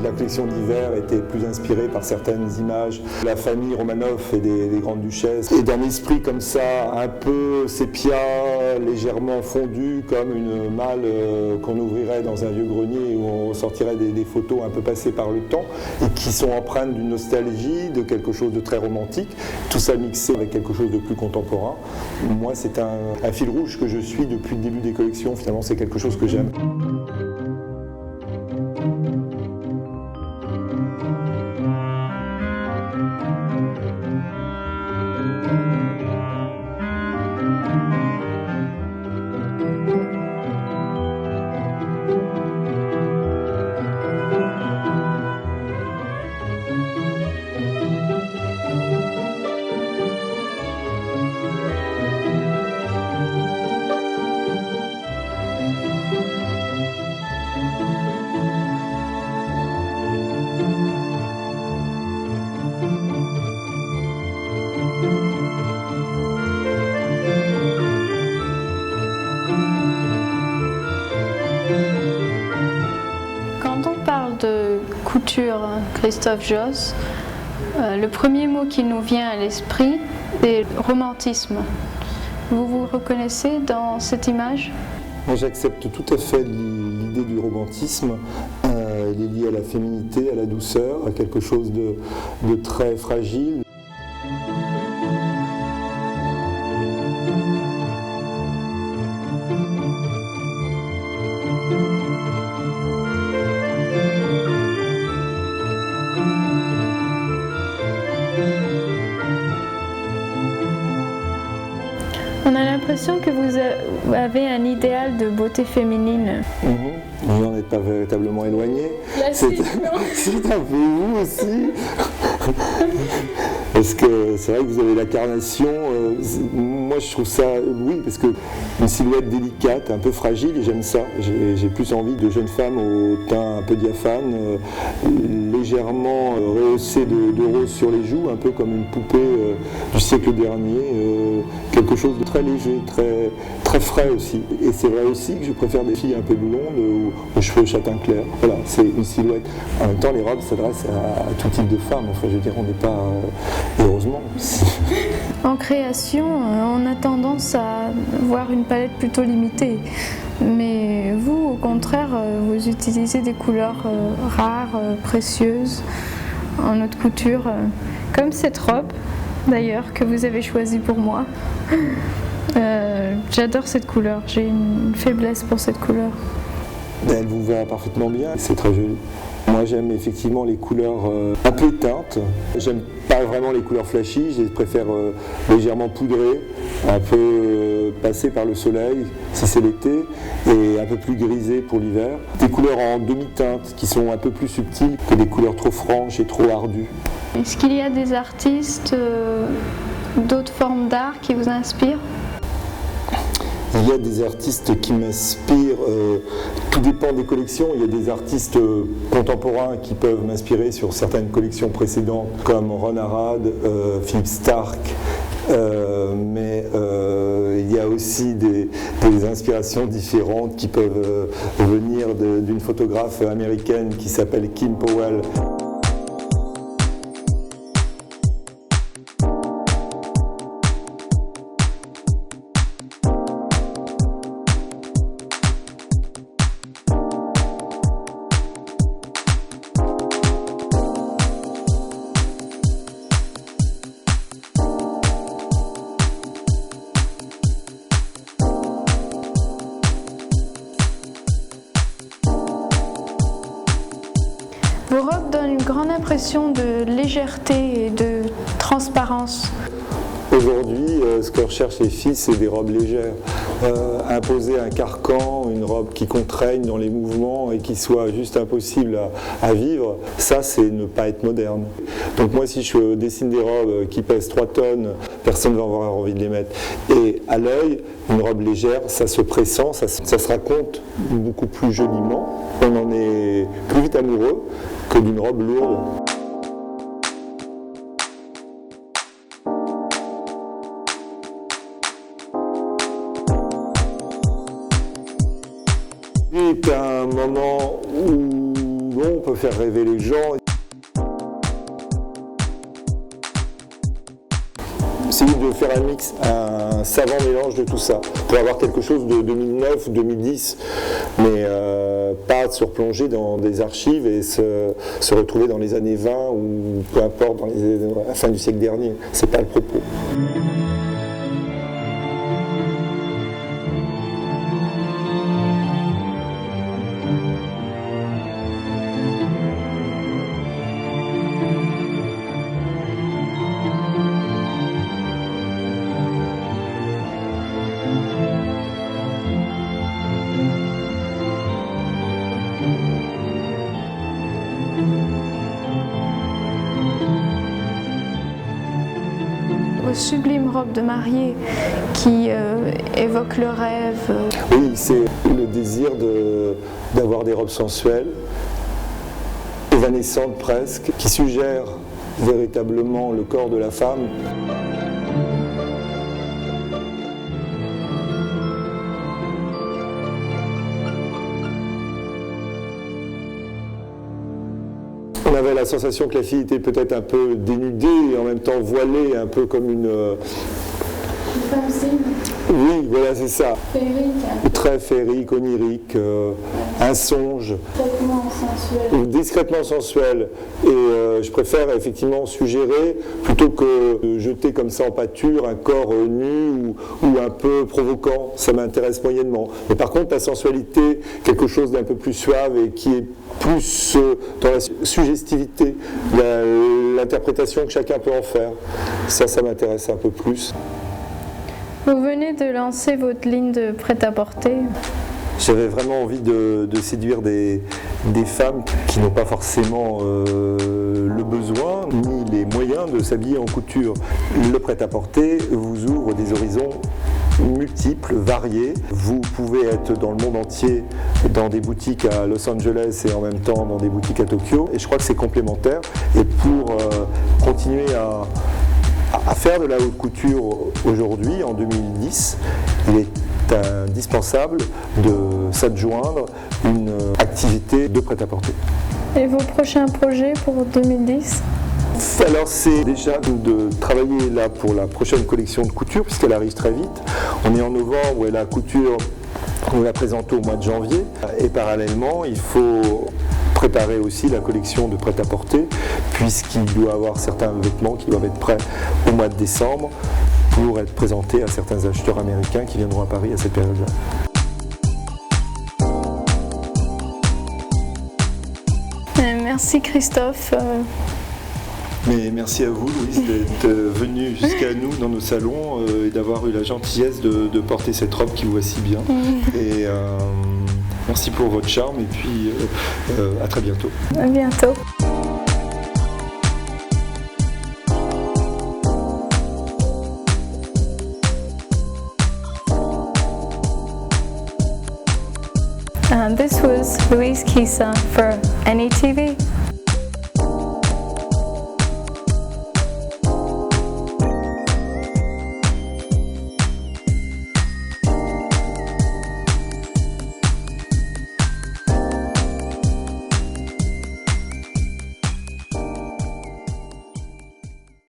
La collection d'hiver était plus inspirée par certaines images de la famille Romanov et des grandes duchesses, et d'un esprit comme ça, un peu sépia, légèrement fondu, comme une malle qu'on ouvrirait dans un vieux grenier où on sortirait des photos un peu passées par le temps et qui sont empreintes d'une nostalgie, de quelque chose de très romantique, tout ça mixé avec quelque chose de plus contemporain. Moi, c'est un fil rouge que je suis depuis le début des collections, finalement c'est quelque chose que j'aime. Quand on parle de couture Christophe Josse, le premier mot qui nous vient à l'esprit est romantisme. Vous vous reconnaissez dans cette image ? Moi, j'accepte tout à fait l'idée du romantisme. Il est lié à la féminité, à la douceur, à quelque chose de très fragile. On a l'impression que vous avez un idéal de beauté féminine. Vous n'en êtes pas véritablement éloigné. C'est un peu vous aussi. Parce que c'est vrai que vous avez la carnation. Moi, je trouve ça, oui, parce que une silhouette délicate, un peu fragile, et j'aime ça. J'ai plus envie de jeunes femmes au teint un peu diaphane, légèrement rehaussée de rose sur les joues, un peu comme une poupée du siècle dernier. Quelque chose de très léger, très frais aussi. Et c'est vrai aussi que je préfère des filles un peu blondes aux cheveux châtain clair. Voilà, c'est une silhouette. En même temps, les robes s'adressent à tout type de femmes. Enfin, je veux dire, on n'est pas... heureusement. En création, on a tendance à voir une palette plutôt limitée. Mais vous, au contraire, vous utilisez des couleurs rares, précieuses, en haute couture, comme cette robe, d'ailleurs, que vous avez choisie pour moi. J'adore cette couleur, j'ai une faiblesse pour cette couleur. Elle vous va parfaitement bien, c'est très joli. Moi j'aime effectivement les couleurs un peu teintes. J'aime pas vraiment les couleurs flashy, je les préfère légèrement poudrées, un peu passées par le soleil si c'est l'été, et un peu plus grisées pour l'hiver. Des couleurs en demi-teinte qui sont un peu plus subtiles que des couleurs trop franches et trop ardues. Est-ce qu'il y a des artistes d'autres formes d'art qui vous inspirent ? Il y a des artistes qui m'inspirent, tout dépend des collections. Il y a des artistes contemporains qui peuvent m'inspirer sur certaines collections précédentes, comme Ron Arad, Philippe Starck. Mais il y a aussi des inspirations différentes qui peuvent venir d'une photographe américaine qui s'appelle Kim Powell. Vos robes donnent une grande impression de légèreté et de transparence. Aujourd'hui, ce que recherchent les filles, c'est des robes légères. imposer un carcan, une robe qui contraigne dans les mouvements et qui soit juste impossible à vivre, ça c'est ne pas être moderne. Donc moi si je dessine des robes qui pèsent 3 tonnes, personne ne va avoir envie de les mettre. Et à l'œil, une robe légère, ça se pressent, ça se raconte beaucoup plus joliment. On en est plus vite amoureux que d'une robe lourde. C'est un moment où on peut faire rêver les gens. Essayer de faire un mix, un savant mélange de tout ça, pour avoir quelque chose de 2009 ou 2010, mais pas se replonger dans des archives et se retrouver dans les années 20 ou peu importe, dans la fin du siècle dernier. C'est pas le propos. Sublime robe de mariée qui évoque le rêve. Oui, c'est le désir d'avoir des robes sensuelles, évanescentes presque, qui suggèrent véritablement le corps de la femme. On avait la sensation que la fille était peut-être un peu dénudée et en même temps voilée, un peu comme une... Oui, voilà, c'est ça. Féerique. Très féerique, onirique, un songe. Discrètement sensuel. Discrètement sensuel. Et je préfère effectivement suggérer, plutôt que de jeter comme ça en pâture un corps nu ou un peu provoquant. Ça m'intéresse moyennement. Mais par contre, la sensualité, quelque chose d'un peu plus suave et qui est plus dans la suggestivité, l'interprétation que chacun peut en faire. Ça m'intéresse un peu plus. Vous venez de lancer votre ligne de prêt-à-porter. J'avais vraiment envie de séduire des femmes qui n'ont pas forcément le besoin ni les moyens de s'habiller en couture. Le prêt-à-porter vous ouvre des horizons multiples, variés. Vous pouvez être dans le monde entier, dans des boutiques à Los Angeles et en même temps dans des boutiques à Tokyo. Et je crois que c'est complémentaire. Et pour continuer à faire de la haute couture aujourd'hui, en 2010, il est indispensable de s'adjoindre une activité de prêt-à-porter. Et vos prochains projets pour 2010 ? Alors c'est déjà de travailler là pour la prochaine collection de couture, puisqu'elle arrive très vite. On est en novembre et la couture, on l'a présentée au mois de janvier. Et parallèlement, il faut préparer aussi la collection de prêt-à-porter, puisqu'il doit y avoir certains vêtements qui doivent être prêts au mois de décembre pour être présentés à certains acheteurs américains qui viendront à Paris à cette période-là. Merci Christophe. Mais merci à vous, Louise, d'être venue jusqu'à nous dans nos salons et d'avoir eu la gentillesse de porter cette robe qui vous va si bien. Et merci pour votre charme et puis à très bientôt. À bientôt. And this was Louise Kisa for NETV.